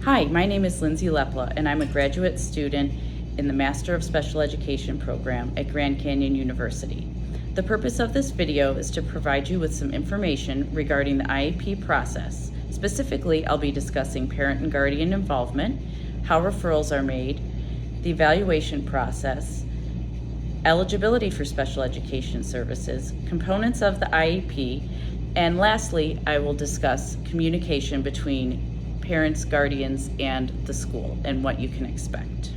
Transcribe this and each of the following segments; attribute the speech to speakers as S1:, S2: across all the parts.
S1: Hi, my name is Lindsay Lepla, and I'm a graduate student in the Master of Special Education program at Grand Canyon University. The purpose of this video is to provide you with some information regarding the IEP process. Specifically, I'll be discussing parent and guardian involvement, how referrals are made, the evaluation process, eligibility for special education services, components of the IEP, and lastly, I will discuss communication between parents, guardians, and the school and what you can expect.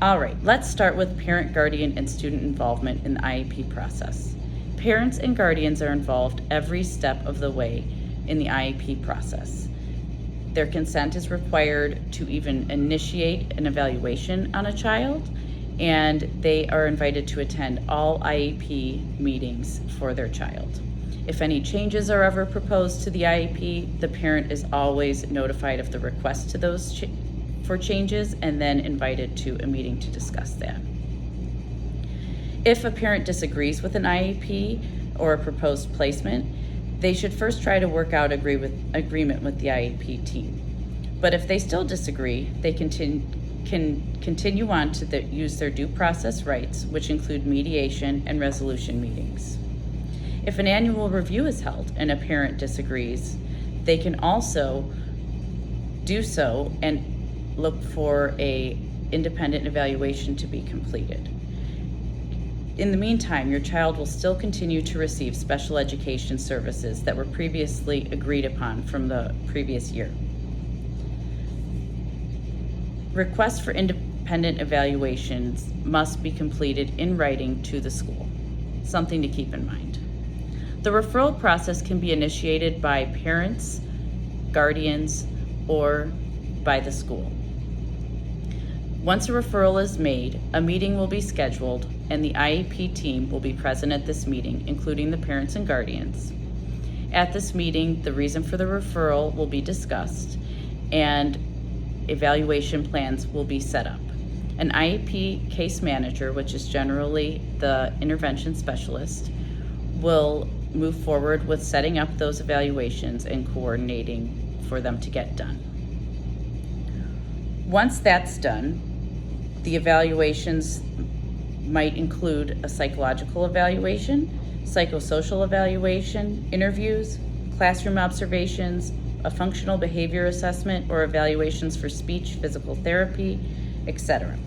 S1: All right, let's start with parent, guardian, and student involvement in the IEP process. Parents and guardians are involved every step of the way in the IEP process. Their consent is required to even initiate an evaluation on a child, and they are invited to attend all IEP meetings for their child. If any changes are ever proposed to the IEP, the parent is always notified of the request to those for changes and then invited to a meeting to discuss that. If a parent disagrees with an IEP or a proposed placement, they should first try to work out agreement with the IEP team. But if they still disagree, they can continue on to use their due process rights, which include mediation and resolution meetings. If an annual review is held and a parent disagrees, they can also do so and look for an independent evaluation to be completed. In the meantime, your child will still continue to receive special education services that were previously agreed upon from the previous year. Requests for independent evaluations must be completed in writing to the school, something to keep in mind. The referral process can be initiated by parents, guardians, or by the school. Once a referral is made, a meeting will be scheduled and the IEP team will be present at this meeting, including the parents and guardians. At this meeting, the reason for the referral will be discussed and evaluation plans will be set up. An IEP case manager, which is generally the intervention specialist, will move forward with setting up those evaluations and coordinating for them to get done. Once that's done, the evaluations might include a psychological evaluation, psychosocial evaluation, interviews, classroom observations, a functional behavior assessment, or evaluations for speech, physical therapy, etc.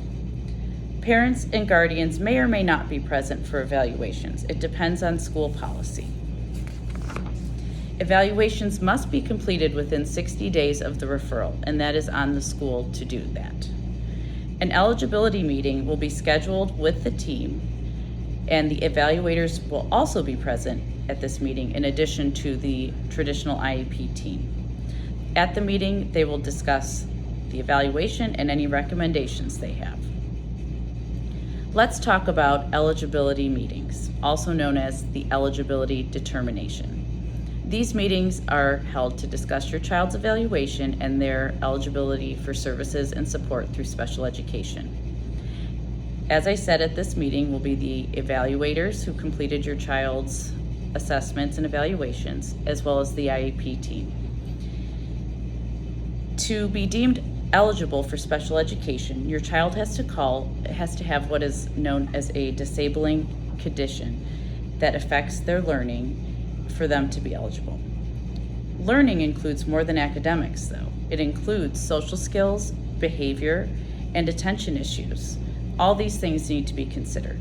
S1: Parents and guardians may or may not be present for evaluations. It depends on school policy. Evaluations must be completed within 60 days of the referral, and that is on the school to do that. An eligibility meeting will be scheduled with the team, and the evaluators will also be present at this meeting in addition to the traditional IEP team. At the meeting, they will discuss the evaluation and any recommendations they have. Let's talk about eligibility meetings, also known as the eligibility determination. These meetings are held to discuss your child's evaluation and their eligibility for services and support through special education. As I said, at this meeting will be the evaluators who completed your child's assessments and evaluations, as well as the IEP team. To be deemed eligible for special education, your child has to have what is known as a disabling condition that affects their learning for them to be eligible. Learning includes more than academics, though. It includes social skills, behavior, and attention issues. All these things need to be considered.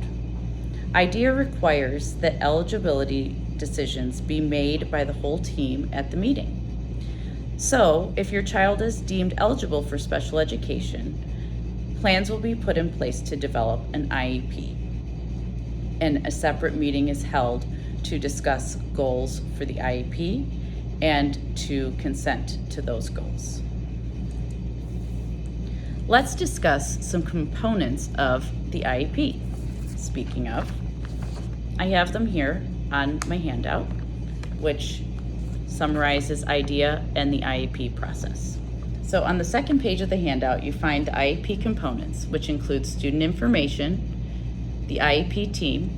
S1: IDEA requires that eligibility decisions be made by the whole team at the meeting. So, if your child is deemed eligible for special education, plans will be put in place to develop an IEP, and a separate meeting is held to discuss goals for the IEP and to consent to those goals. Let's discuss some components of the IEP. Speaking of, I have them here on my handout, which summarizes IDEA and the IEP process. So on the second page of the handout, you find the IEP components, which include student information, the IEP team,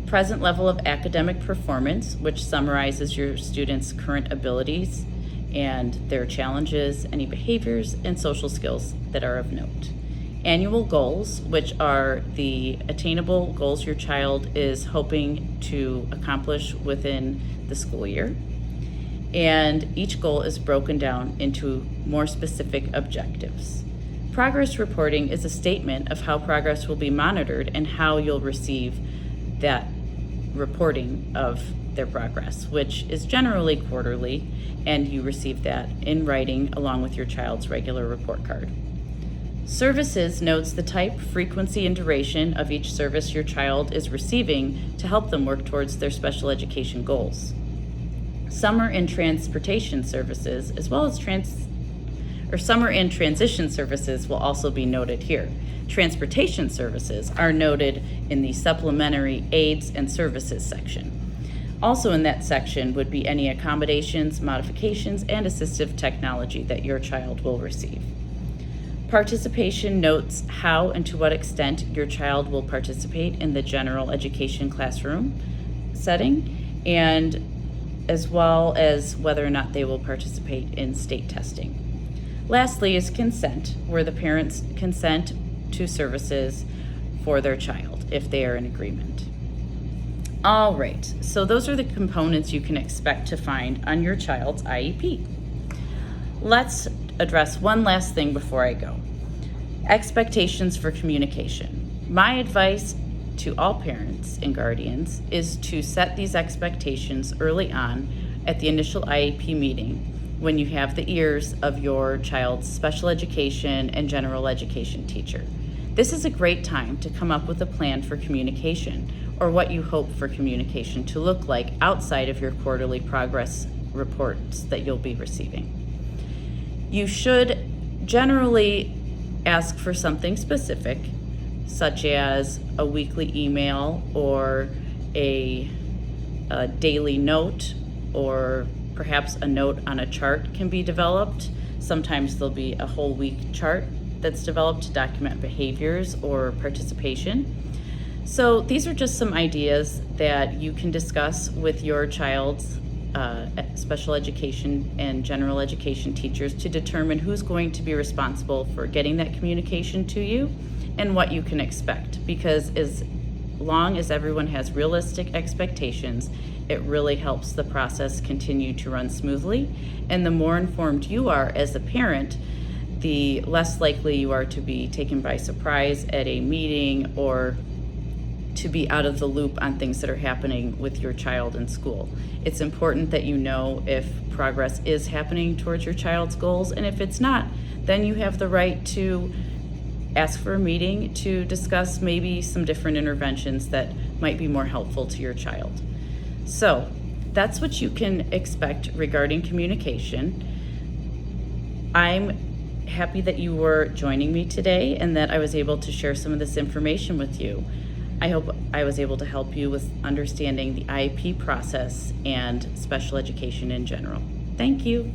S1: present level of academic performance, which summarizes your students' current abilities and their challenges, any behaviors, and social skills that are of note. Annual goals, which are the attainable goals your child is hoping to accomplish within the school year. And each goal is broken down into more specific objectives. Progress reporting is a statement of how progress will be monitored and how you'll receive that reporting of their progress, which is generally quarterly, and you receive that in writing along with your child's regular report card. Services notes the type, frequency, and duration of each service your child is receiving to help them work towards their special education goals. Summer and transportation services, as well as summer and transition services will also be noted here. Transportation services are noted in the supplementary aids and services section. Also in that section would be any accommodations, modifications, and assistive technology that your child will receive. Participation notes how and to what extent your child will participate in the general education classroom setting, and as well as whether or not they will participate in state testing. Lastly is consent, where the parents consent to services for their child if they are in agreement. All right, so those are the components you can expect to find on your child's IEP. Let's address one last thing before I go. Expectations for communication. My advice to all parents and guardians is to set these expectations early on at the initial IEP meeting when you have the ears of your child's special education and general education teacher. This is a great time to come up with a plan for communication, or what you hope for communication to look like outside of your quarterly progress reports that you'll be receiving. You should generally ask for something specific, such as a weekly email or a daily note, or perhaps a note on a chart can be developed. Sometimes there'll be a whole week chart that's developed to document behaviors or participation. So these are just some ideas that you can discuss with your child's special education and general education teachers to determine who's going to be responsible for getting that communication to you and what you can expect. Because as long as everyone has realistic expectations, it really helps the process continue to run smoothly. And the more informed you are as a parent, the less likely you are to be taken by surprise at a meeting or to be out of the loop on things that are happening with your child in school. It's important that you know if progress is happening towards your child's goals, and if it's not, then you have the right to ask for a meeting to discuss maybe some different interventions that might be more helpful to your child. So that's what you can expect regarding communication. I'm happy that you were joining me today and that I was able to share some of this information with you. I hope I was able to help you with understanding the IEP process and special education in general. Thank you.